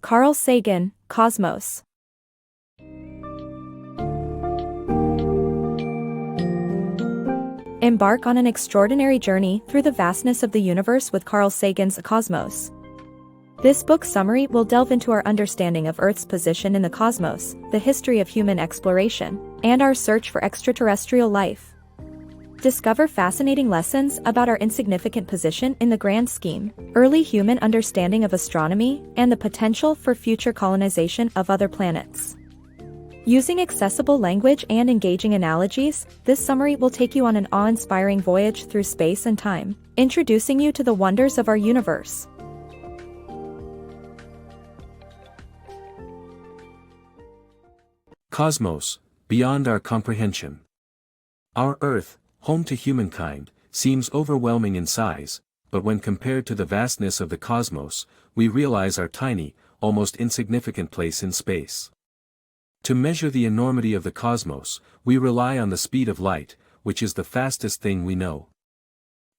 Carl Sagan, Cosmos. Embark on an extraordinary journey through the vastness of the universe with Carl Sagan's Cosmos. This book summary will delve into our understanding of Earth's position in the cosmos, the history of human exploration, and our search for extraterrestrial life. Discover fascinating lessons about our insignificant position in the grand scheme, early human understanding of astronomy, and the potential for future colonization of other planets. Using accessible language and engaging analogies, this summary will take you on an awe-inspiring voyage through space and time, introducing you to the wonders of our universe. Cosmos, beyond our comprehension. Our Earth, home to humankind, seems overwhelming in size, but when compared to the vastness of the cosmos, we realize our tiny, almost insignificant place in space. To measure the enormity of the cosmos, we rely on the speed of light, which is the fastest thing we know.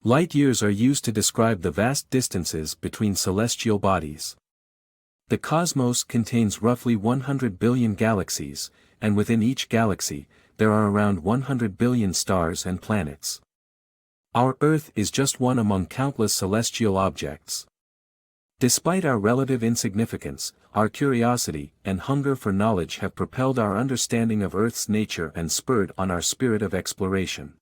Light years are used to describe the vast distances between celestial bodies. The cosmos contains roughly 100 billion galaxies, and within each galaxy, there are around 100 billion stars and planets. Our Earth is just one among countless celestial objects. Despite our relative insignificance, our curiosity and hunger for knowledge have propelled our understanding of Earth's nature and spurred on our spirit of exploration.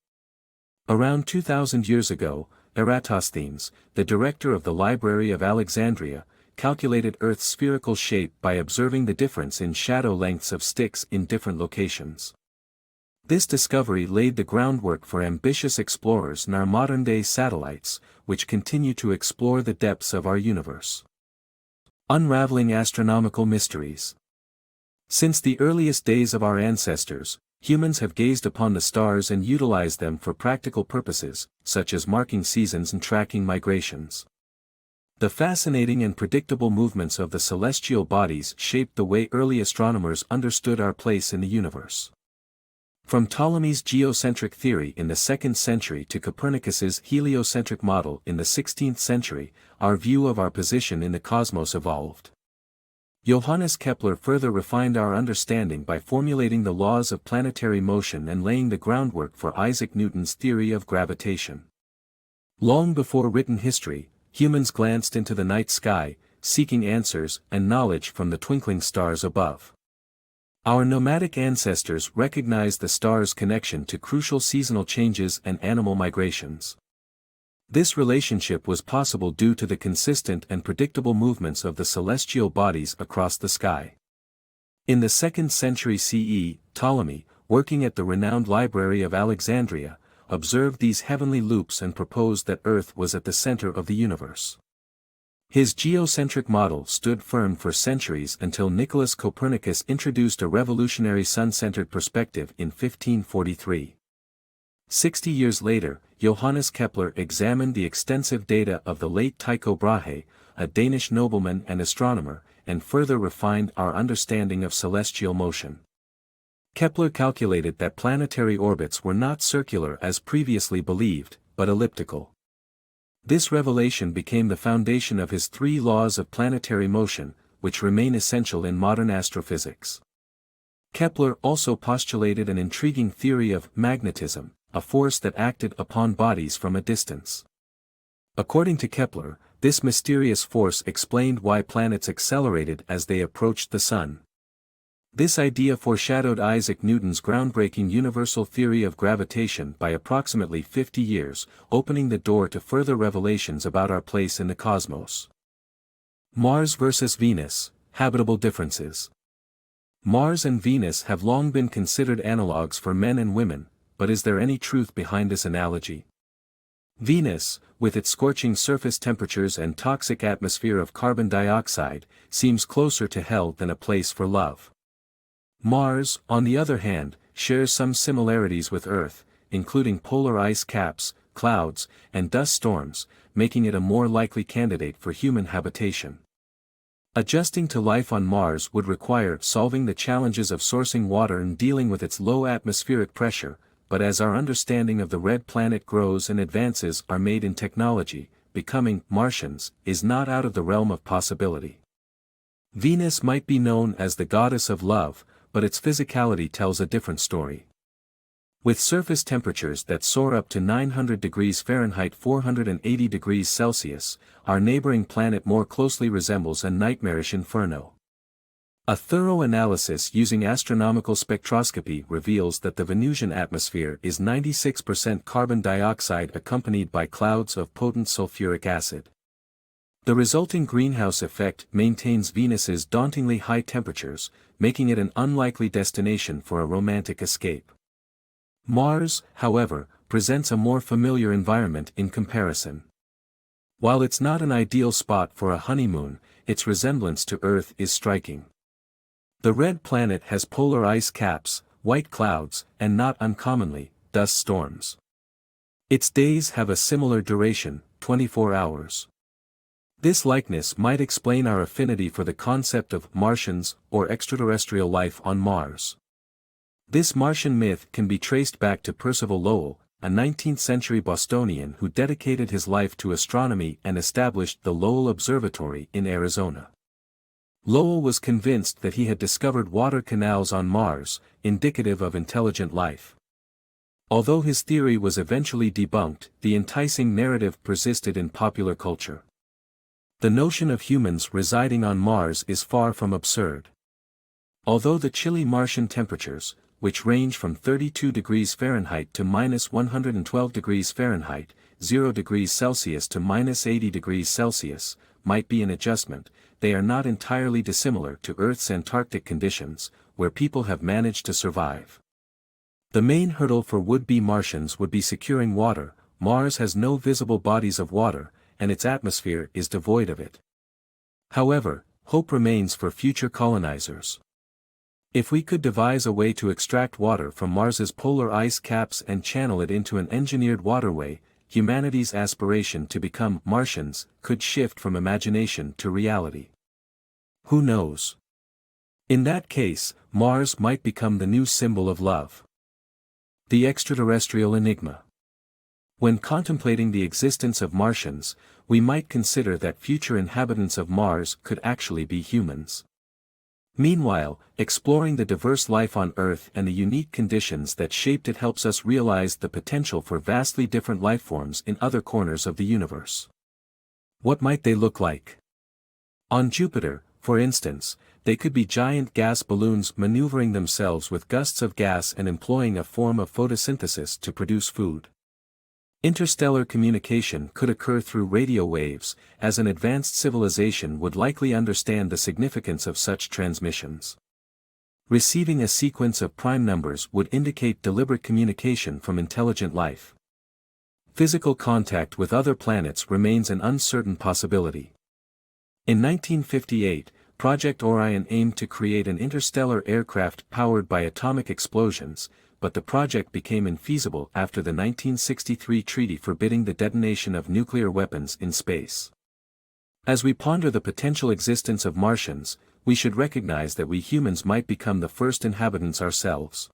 Around 2,000 years ago, Eratosthenes, the director of the Library of Alexandria, calculated Earth's spherical shape by observing the difference in shadow lengths of sticks in different locations. This discovery laid the groundwork for ambitious explorers in our modern-day satellites, which continue to explore the depths of our universe. Unraveling astronomical mysteries. Since the earliest days of our ancestors, humans have gazed upon the stars and utilized them for practical purposes, such as marking seasons and tracking migrations. The fascinating and predictable movements of the celestial bodies shaped the way early astronomers understood our place in the universe. From Ptolemy's geocentric theory in the 2nd century to Copernicus's heliocentric model in the 16th century, our view of our position in the cosmos evolved. Johannes Kepler further refined our understanding by formulating the laws of planetary motion and laying the groundwork for Isaac Newton's theory of gravitation. Long before written history, humans glanced into the night sky, seeking answers and knowledge from the twinkling stars above. Our nomadic ancestors recognized the stars' connection to crucial seasonal changes and animal migrations. This relationship was possible due to the consistent and predictable movements of the celestial bodies across the sky. In the 2nd century CE, Ptolemy, working at the renowned Library of Alexandria, observed these heavenly loops and proposed that Earth was at the center of the universe. His geocentric model stood firm for centuries until Nicholas Copernicus introduced a revolutionary sun-centered perspective in 1543. 60 years later, Johannes Kepler examined the extensive data of the late Tycho Brahe, a Danish nobleman and astronomer, and further refined our understanding of celestial motion. Kepler calculated that planetary orbits were not circular as previously believed, but elliptical. This revelation became the foundation of his 3 laws of planetary motion, which remain essential in modern astrophysics. Kepler also postulated an intriguing theory of magnetism, a force that acted upon bodies from a distance. According to Kepler, this mysterious force explained why planets accelerated as they approached the Sun. This idea foreshadowed Isaac Newton's groundbreaking universal theory of gravitation by approximately 50 years, opening the door to further revelations about our place in the cosmos. Mars versus Venus, habitable differences. Mars and Venus have long been considered analogues for men and women, but is there any truth behind this analogy? Venus, with its scorching surface temperatures and toxic atmosphere of carbon dioxide, seems closer to hell than a place for love. Mars, on the other hand, shares some similarities with Earth, including polar ice caps, clouds, and dust storms, making it a more likely candidate for human habitation. Adjusting to life on Mars would require solving the challenges of sourcing water and dealing with its low atmospheric pressure, but as our understanding of the red planet grows and advances are made in technology, becoming Martians is not out of the realm of possibility. Venus might be known as the goddess of love, but its physicality tells a different story. With surface temperatures that soar up to 900 degrees Fahrenheit 480 degrees Celsius, our neighboring planet more closely resembles a nightmarish inferno. A thorough analysis using astronomical spectroscopy reveals that the Venusian atmosphere is 96% carbon dioxide accompanied by clouds of potent sulfuric acid. The resulting greenhouse effect maintains Venus's dauntingly high temperatures, making it an unlikely destination for a romantic escape. Mars, however, presents a more familiar environment in comparison. While it's not an ideal spot for a honeymoon, its resemblance to Earth is striking. The red planet has polar ice caps, white clouds, and not uncommonly, dust storms. Its days have a similar duration, 24 hours. This likeness might explain our affinity for the concept of Martians or extraterrestrial life on Mars. This Martian myth can be traced back to Percival Lowell, a 19th-century Bostonian who dedicated his life to astronomy and established the Lowell Observatory in Arizona. Lowell was convinced that he had discovered water canals on Mars, indicative of intelligent life. Although his theory was eventually debunked, the enticing narrative persisted in popular culture. The notion of humans residing on Mars is far from absurd. Although the chilly Martian temperatures, which range from 32 degrees Fahrenheit to -112 degrees Fahrenheit, 0 degrees Celsius to -80 degrees Celsius, might be an adjustment, they are not entirely dissimilar to Earth's Antarctic conditions, where people have managed to survive. The main hurdle for would-be Martians would be securing water. Mars has no visible bodies of water, and its atmosphere is devoid of it. However, hope remains for future colonizers. If we could devise a way to extract water from Mars's polar ice caps and channel it into an engineered waterway, humanity's aspiration to become Martians could shift from imagination to reality. Who knows? In that case, Mars might become the new symbol of love. The Extraterrestrial Enigma. When contemplating the existence of Martians, we might consider that future inhabitants of Mars could actually be humans. Meanwhile, exploring the diverse life on Earth and the unique conditions that shaped it helps us realize the potential for vastly different lifeforms in other corners of the universe. What might they look like? On Jupiter, for instance, they could be giant gas balloons maneuvering themselves with gusts of gas and employing a form of photosynthesis to produce food. Interstellar communication could occur through radio waves, as an advanced civilization would likely understand the significance of such transmissions. Receiving a sequence of prime numbers would indicate deliberate communication from intelligent life. Physical contact with other planets remains an uncertain possibility. In 1958, Project Orion aimed to create an interstellar aircraft powered by atomic explosions, but the project became infeasible after the 1963 treaty forbidding the detonation of nuclear weapons in space. As we ponder the potential existence of Martians, we should recognize that we humans might become the first inhabitants ourselves.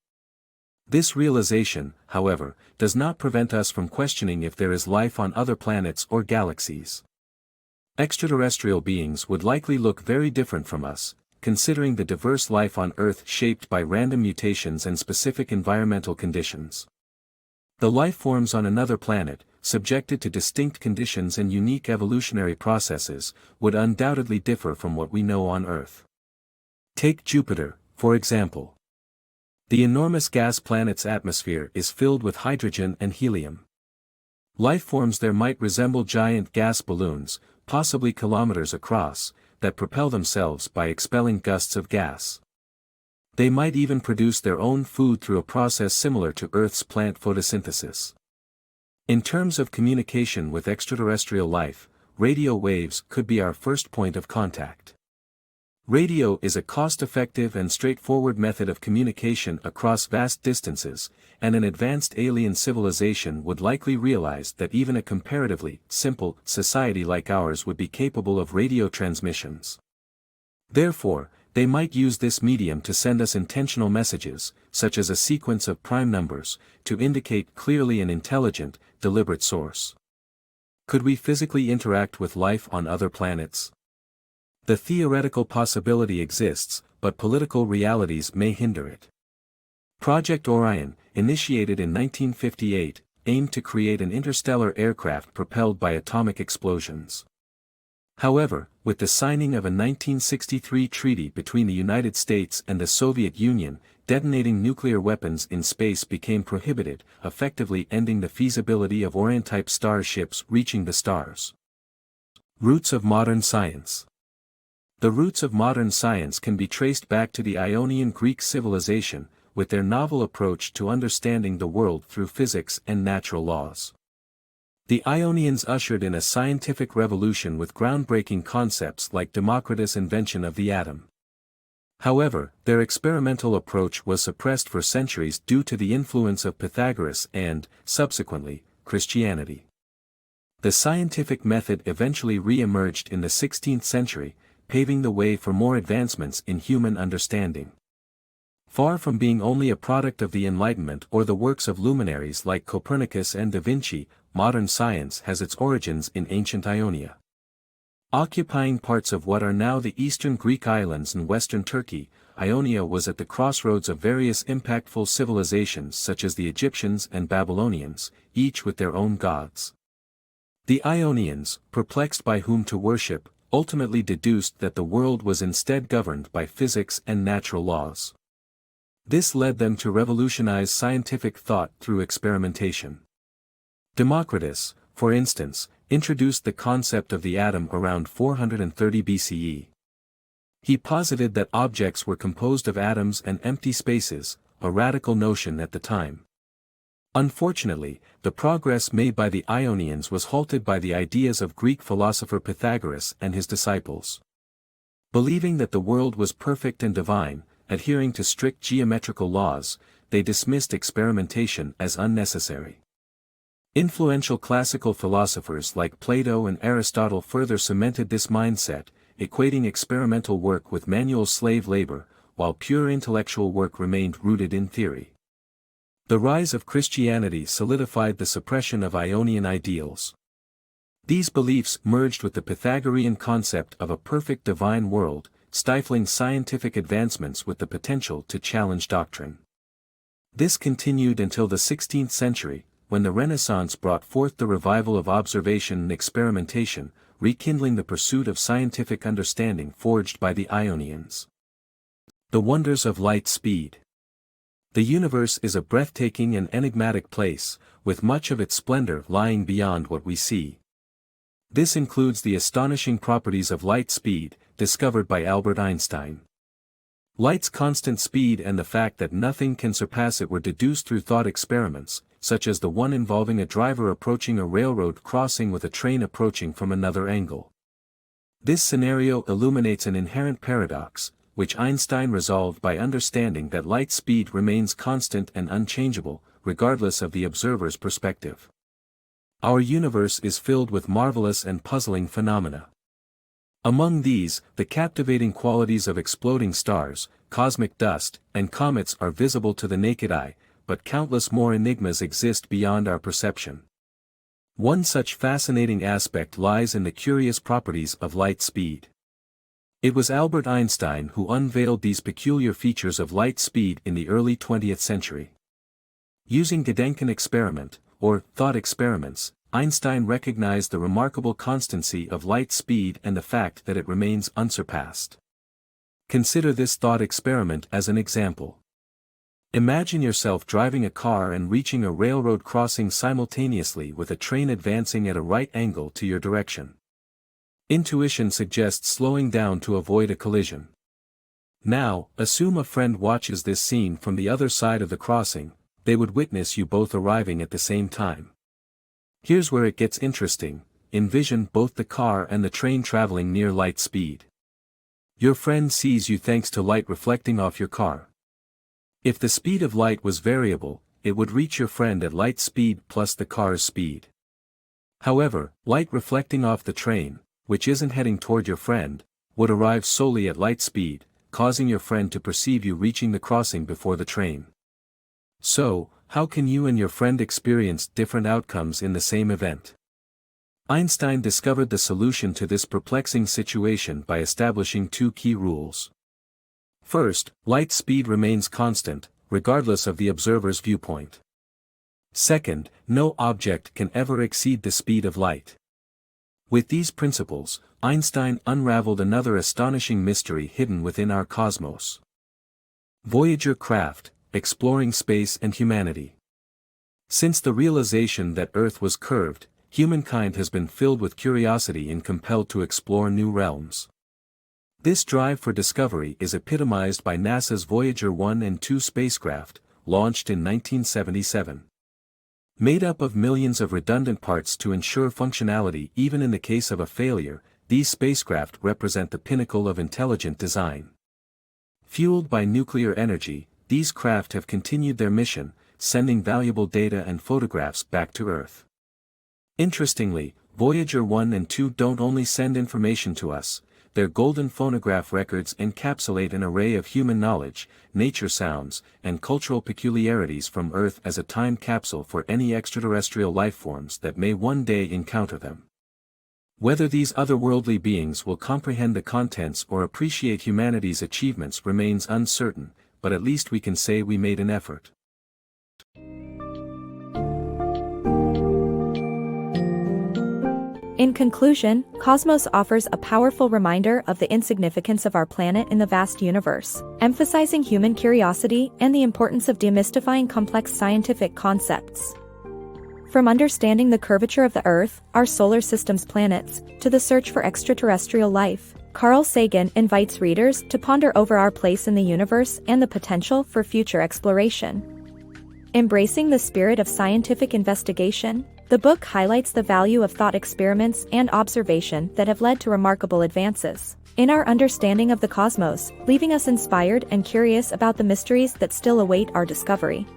This realization, however, does not prevent us from questioning if there is life on other planets or galaxies. Extraterrestrial beings would likely look very different from us, considering the diverse life on Earth shaped by random mutations and specific environmental conditions. The life forms on another planet, subjected to distinct conditions and unique evolutionary processes, would undoubtedly differ from what we know on Earth. Take Jupiter, for example. The enormous gas planet's atmosphere is filled with hydrogen and helium. Life forms there might resemble giant gas balloons, possibly kilometers across, that propel themselves by expelling gusts of gas. They might even produce their own food through a process similar to Earth's plant photosynthesis. In terms of communication with extraterrestrial life, radio waves could be our first point of contact. Radio is a cost-effective and straightforward method of communication across vast distances, and an advanced alien civilization would likely realize that even a comparatively simple society like ours would be capable of radio transmissions. Therefore, they might use this medium to send us intentional messages, such as a sequence of prime numbers, to indicate clearly an intelligent, deliberate source. Could we physically interact with life on other planets? The theoretical possibility exists, but political realities may hinder it. Project Orion, initiated in 1958, aimed to create an interstellar aircraft propelled by atomic explosions. However, with the signing of a 1963 treaty between the United States and the Soviet Union, detonating nuclear weapons in space became prohibited, effectively ending the feasibility of Orion-type starships reaching the stars. Roots of modern science. The roots of modern science can be traced back to the Ionian Greek civilization, with their novel approach to understanding the world through physics and natural laws. The Ionians ushered in a scientific revolution with groundbreaking concepts like Democritus' invention of the atom. However, their experimental approach was suppressed for centuries due to the influence of Pythagoras and, subsequently, Christianity. The scientific method eventually re-emerged in the 16th century, paving the way for more advancements in human understanding. Far from being only a product of the Enlightenment or the works of luminaries like Copernicus and Da Vinci, modern science has its origins in ancient Ionia. Occupying parts of what are now the eastern Greek islands and western Turkey, Ionia was at the crossroads of various impactful civilizations such as the Egyptians and Babylonians, each with their own gods. The Ionians, perplexed by whom to worship, ultimately deduced that the world was instead governed by physics and natural laws. This led them to revolutionize scientific thought through experimentation. Democritus, for instance, introduced the concept of the atom around 430 BCE. He posited that objects were composed of atoms and empty spaces, a radical notion at the time. Unfortunately, the progress made by the Ionians was halted by the ideas of Greek philosopher Pythagoras and his disciples. Believing that the world was perfect and divine, adhering to strict geometrical laws, they dismissed experimentation as unnecessary. Influential classical philosophers like Plato and Aristotle further cemented this mindset, equating experimental work with manual slave labor, while pure intellectual work remained rooted in theory. The rise of Christianity solidified the suppression of Ionian ideals. These beliefs merged with the Pythagorean concept of a perfect divine world, stifling scientific advancements with the potential to challenge doctrine. This continued until the 16th century, when the Renaissance brought forth the revival of observation and experimentation, rekindling the pursuit of scientific understanding forged by the Ionians. The wonders of light speed. The universe is a breathtaking and enigmatic place, with much of its splendor lying beyond what we see. This includes the astonishing properties of light speed, discovered by Albert Einstein. Light's constant speed and the fact that nothing can surpass it were deduced through thought experiments, such as the one involving a driver approaching a railroad crossing with a train approaching from another angle. This scenario illuminates an inherent paradox, which Einstein resolved by understanding that light speed remains constant and unchangeable, regardless of the observer's perspective. Our universe is filled with marvelous and puzzling phenomena. Among these, the captivating qualities of exploding stars, cosmic dust, and comets are visible to the naked eye, but countless more enigmas exist beyond our perception. One such fascinating aspect lies in the curious properties of light speed. It was Albert Einstein who unveiled these peculiar features of light speed in the early 20th century. Using Gedanken experiment, or thought experiments, Einstein recognized the remarkable constancy of light speed and the fact that it remains unsurpassed. Consider this thought experiment as an example. Imagine yourself driving a car and reaching a railroad crossing simultaneously with a train advancing at a right angle to your direction. Intuition suggests slowing down to avoid a collision. Now, assume a friend watches this scene from the other side of the crossing. They would witness you both arriving at the same time. Here's where it gets interesting. Envision both the car and the train traveling near light speed. Your friend sees you thanks to light reflecting off your car. If the speed of light was variable, it would reach your friend at light speed plus the car's speed. However, light reflecting off the train, which isn't heading toward your friend, would arrive solely at light speed, causing your friend to perceive you reaching the crossing before the train. So, how can you and your friend experience different outcomes in the same event? Einstein discovered the solution to this perplexing situation by establishing two key rules. First, light speed remains constant, regardless of the observer's viewpoint. Second, no object can ever exceed the speed of light. With these principles, Einstein unraveled another astonishing mystery hidden within our cosmos. Voyager craft, exploring space and humanity. Since the realization that Earth was curved, humankind has been filled with curiosity and compelled to explore new realms. This drive for discovery is epitomized by NASA's Voyager 1 and 2 spacecraft, launched in 1977. Made up of millions of redundant parts to ensure functionality even in the case of a failure, these spacecraft represent the pinnacle of intelligent design. Fueled by nuclear energy, these craft have continued their mission, sending valuable data and photographs back to Earth. Interestingly, Voyager 1 and 2 don't only send information to us, their golden phonograph records encapsulate an array of human knowledge, nature sounds, and cultural peculiarities from Earth as a time capsule for any extraterrestrial lifeforms that may one day encounter them. Whether these otherworldly beings will comprehend the contents or appreciate humanity's achievements remains uncertain, but at least we can say we made an effort. In conclusion, Cosmos offers a powerful reminder of the insignificance of our planet in the vast universe, emphasizing human curiosity and the importance of demystifying complex scientific concepts. From understanding the curvature of the Earth, our solar system's planets, to the search for extraterrestrial life, Carl Sagan invites readers to ponder over our place in the universe and the potential for future exploration. Embracing the spirit of scientific investigation, the book highlights the value of thought experiments and observation that have led to remarkable advances in our understanding of the cosmos, leaving us inspired and curious about the mysteries that still await our discovery.